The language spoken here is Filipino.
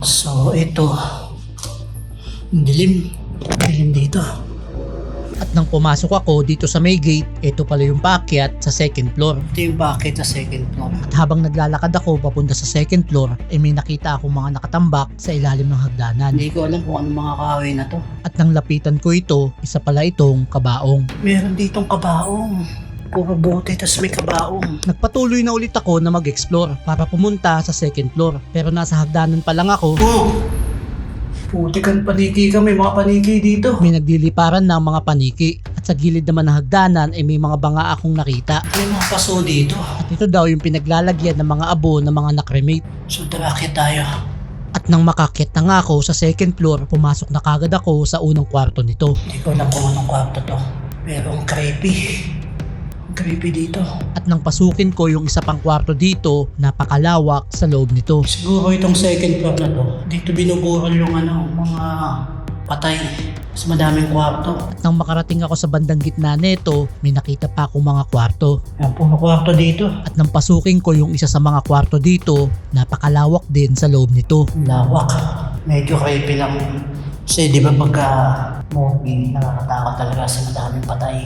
So, ito. Dilim. Dilim dito. At nang pumasok ako dito sa may gate, ito pala yung paakyat sa second floor. Ito yung bakit sa second floor. At habang naglalakad ako papunta sa second floor, may nakita akong mga nakatambak sa ilalim ng hagdanan. Hindi ko alam kung ano mga kahoy na to. At nang lapitan ko ito, isa pala itong kabaong. Meron ditong kabaong. Puro bote, tas may kabaong. Nagpatuloy na ulit ako na mag-explore para pumunta sa second floor. Pero nasa hagdanan pa lang ako, Oh! Putikan paniki ka, may mga paniki dito. may nagliliparan ng mga paniki. At sa gilid naman ng hagdanan ay may mga banga akong nakita. May mga paso dito. At ito daw yung pinaglalagyan ng mga abo ng mga nakremate. So, tarakit tayo. At nang makakit na nga ako sa second floor, pumasok na kagad ako sa unang kwarto nito. Hindi ko alam kung anong kwarto to. Pero ang creepy. Ang creepy dito. At nang pasukin ko yung isa pang kwarto dito, napakalawak sa loob nito. Siguro itong second floor na to. Dito binubuhol yung mga patay. Mas madaming kwarto. At nang makarating ako sa bandang gitna nito, may nakita pa akong mga kwarto. Yan, puro kwarto dito. At nang pasukin ko yung isa sa mga kwarto dito, napakalawak din sa loob nito. Lawak. Medyo creepy lang. Kasi di ba pagka movie, nakakatakot talaga sa madaming patay.